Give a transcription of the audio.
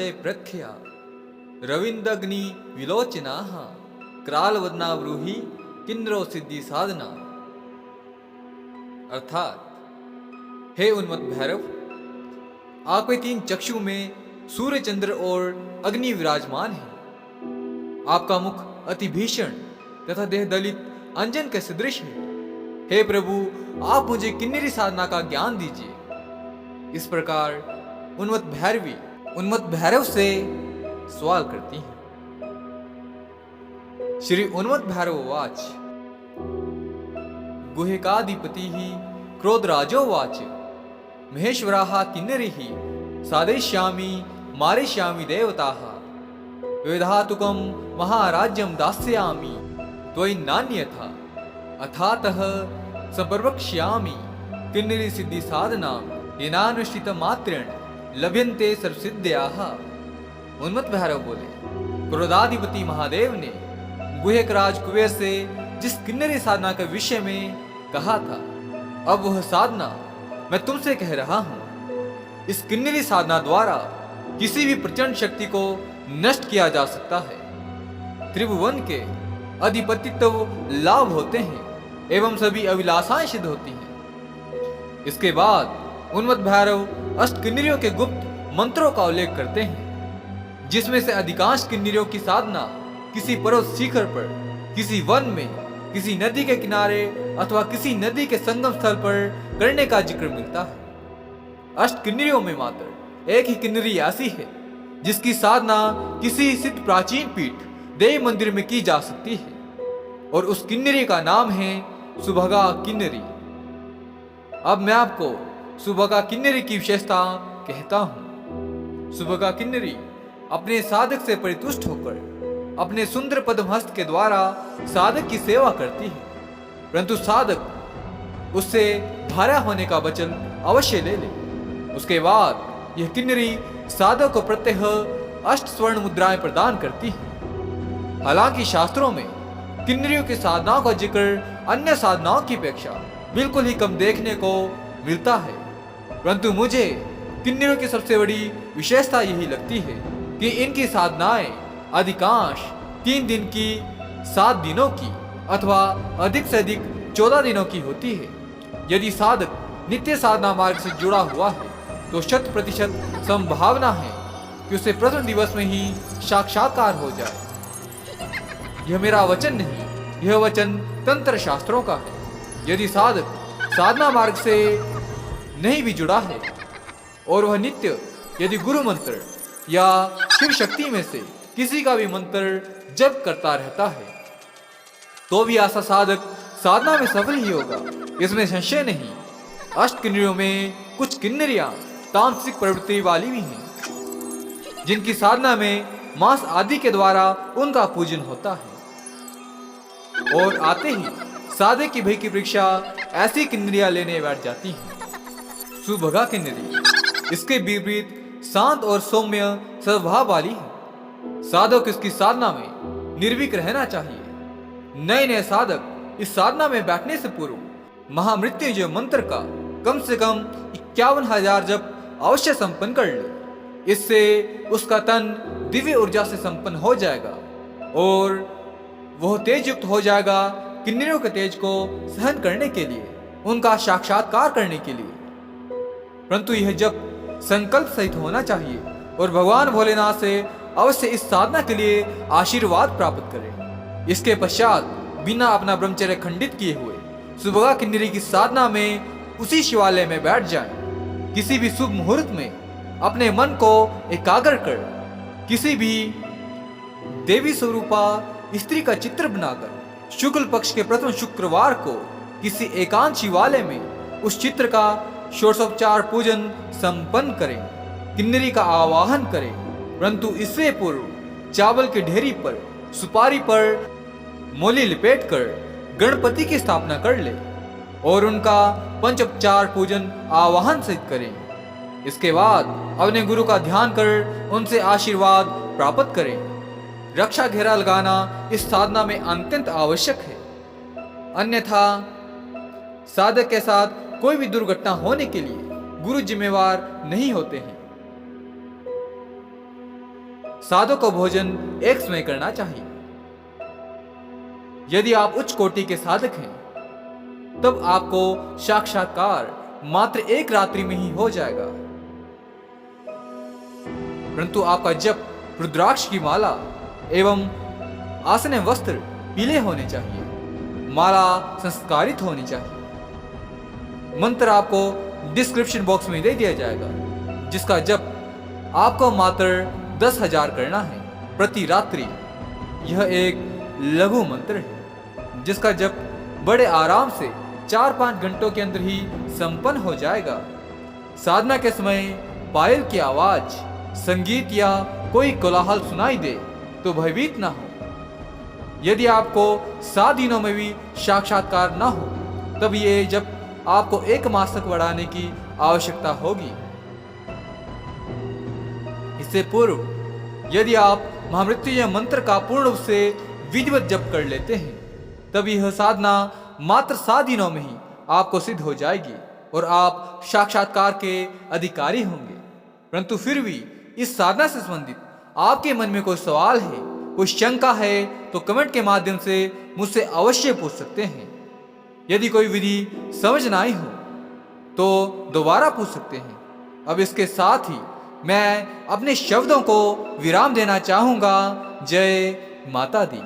हृदय प्रख्या रविंदग्नि विलोचना क्रालवदना ब्रूहि किन्नरो सिद्धि साधना। अर्थात, हे उन्मत्त भैरव, आपके 3 चक्षु में सूर्य, चंद्र और अग्नि विराजमान है। आपका मुख अति भीषण तथा देह दलित अंजन के सदृश है। हे प्रभु, आप मुझे किन्नरी साधना का ज्ञान दीजिए। इस प्रकार उन्मत्त भैरवी उन्मत्त भैरव से सवाल करती हैं। श्री उन्मत्त भैरव वाच गुहिकाधिपति ही क्रोधराजो वाच महेश्वराः किन्नरीः साधयिष्यामि मारयिष्यामि देवताः विधातुकं महाराज्यं दास्यामि त्वयि नान्यथा अथातः संप्रवक्ष्यामि किन्नरी सिद्धि साधनां येनानुष्ठित मात्रेण लभ्यन्ते सर्वसिद्ध्याः। उन्मत्त भैरव बोले, क्रोधाधिपति महादेव ने गुह्यकराज कुबेर से जिस किन्नरी साधना के विषय में कहा था, अब वह साधना मैं तुमसे कह रहा हूं। इस किन्नरी साधना द्वारा किसी भी प्रचंड शक्ति को नष्ट किया जा सकता है। त्रिभुवन के अधिपतित्व लाभ होते हैं एवं सभी अभिलाषाएं सिद्ध होती हैं। इसके बाद उन्मत्त भैरव अष्ट किन्नरियों के गुप्त मंत्रों का उल्लेख करते हैं, जिसमें से अधिकांश किन्नरियों की साधना किसी पर्वत शिखर पर, किसी वन में, किसी नदी के किनारे अथवा किसी नदी के संगम स्थल पर करने का जिक्र मिलता है। अष्ट किन्नरियों में मात्र एक ही किन्नरी ऐसी है जिसकी साधना किसी सिद्ध प्राचीन पीठ देव मंदिर में की जा सकती है, और उस किन्नरी का नाम है सुभगा किन्नरी। अब मैं आपको सुभगा किन्नरी की विशेषता कहता हूं। सुभगा किन्नरी अपने साधक से परितुष्ट होकर अपने सुंदर पद्महस्त के द्वारा साधक की सेवा करती है, परंतु साधक उससे भारा होने का वचन अवश्य ले ले। उसके बाद यह किन्नरी साधक को प्रत्यह 8 स्वर्ण मुद्राएं प्रदान करती है। हालांकि शास्त्रों में किन्नरियों की साधनाओं का जिक्र अन्य साधनाओं की अपेक्षा बिल्कुल ही कम देखने को मिलता है, परंतु मुझे किन्नरियों की सबसे बड़ी विशेषता यही लगती है कि इनकी साधनाएं अधिकांश 3 दिन की, 7 दिनों की अथवा अधिक से अधिक 14 दिनों की होती है। यदि साधक नित्य साधना मार्ग से जुड़ा हुआ है तो 100% संभावना है कि उसे प्रथम दिवस में ही साक्षात्कार हो जाए। यह मेरा वचन नहीं, यह वचन तंत्र शास्त्रों का है। यदि साधक साधना मार्ग से नहीं भी जुड़ा है और वह नित्य यदि गुरु मंत्र या शिव शक्ति में से किसी का भी मंत्र जप करता रहता है, तो भी ऐसा साधक साधना में सफल ही होगा, इसमें संशय नहीं। अष्ट किन्नरियों में कुछ किन्नरियां तामसिक प्रवृत्ति वाली भी हैं, जिनकी साधना में मांस आदि के द्वारा उनका पूजन होता है, और आते ही साधक की भय की परीक्षा ऐसी किन्नरियां लेने बैठ जाती हैं। सुभगा किन्नरी इसके विपरीत शांत और सौम्य स्वभाव वाली है। साधक इसकी साधना में निर्भीक रहना चाहिए। नए नए साधक इस साधना में बैठने से पूर्व महामृत्युंजय मंत्र का कम से कम 51,000 जप अवश्य संपन्न कर ले। इससे उसका तन दिव्य ऊर्जा से संपन्न हो जाएगा और वह तेज युक्त हो जाएगा किन्नरियों के तेज को सहन करने के लिए, उनका साक्षात्कार करने के लिए। परंतु यह जप संकल्प सहित होना चाहिए और भगवान भोलेनाथ से अवश्य इस साधना के लिए आशीर्वाद प्राप्त करें। इसके पश्चात बिना अपना ब्रह्मचर्य खंडित किए हुए सुभगा किन्नरी की साधना में उसी शिवालय में बैठ जाएं। किसी भी शुभ मुहूर्त में अपने मन को एकाग्र कर किसी भी देवी स्वरूपा स्त्री का चित्र बनाकर शुक्ल पक्ष के प्रथम शुक्रवार को किसी एकांत शिवालय में उस चित्र का षोडशोपचार पूजन संपन्न करें, किन्नरी का आवाहन करें। परंतु इससे पूर्व चावल की ढेरी पर सुपारी पर मोली लिपेटकर गणपति की स्थापना कर ले और उनका पंचोपचार पूजन आवाहन सहित करें। इसके बाद अपने गुरु का ध्यान कर उनसे आशीर्वाद प्राप्त करें। रक्षा घेरा लगाना इस साधना में अत्यंत आवश्यक है, अन्यथा साधक के साथ कोई भी दुर्घटना होने के लिए गुरु जिम्मेवार नहीं होते हैं। साधु को भोजन एक समय करना चाहिए। यदि आप उच्च कोटि के साधक हैं तब आपको साक्षात्कार मात्र एक रात्रि में ही हो जाएगा, परंतु आपका जप रुद्राक्ष की माला एवं आसन वस्त्र पीले होने चाहिए, माला संस्कारित होनी चाहिए। मंत्र आपको डिस्क्रिप्शन बॉक्स में दे दिया जाएगा, जिसका जप आपको मात्र 10,000 करना है प्रति रात्रि। यह एक लघु मंत्र है जिसका जप बड़े आराम से 4-5 घंटों के अंदर ही संपन्न हो जाएगा। साधना के समय पायल की आवाज, संगीत या कोई कोलाहल सुनाई दे तो भयभीत ना हो। यदि आपको 7 दिनों में भी साक्षात्कार न हो तब ये जब आपको 1 मास तक बढ़ाने की आवश्यकता होगी। इससे पूर्व यदि आप महामृत्युंजय मंत्र का पूर्ण रूप से विधिवत जप कर लेते हैं तब यह साधना मात्र 7 दिनों में ही आपको सिद्ध हो जाएगी और आप साक्षात्कार के अधिकारी होंगे। परंतु फिर भी इस साधना से संबंधित आपके मन में कोई सवाल है, कोई शंका है तो कमेंट के माध्यम से मुझसे अवश्य पूछ सकते हैं। यदि कोई विधि समझ ना आई हो तो दोबारा पूछ सकते हैं। अब इसके साथ ही मैं अपने शब्दों को विराम देना चाहूंगा। जय माता दी।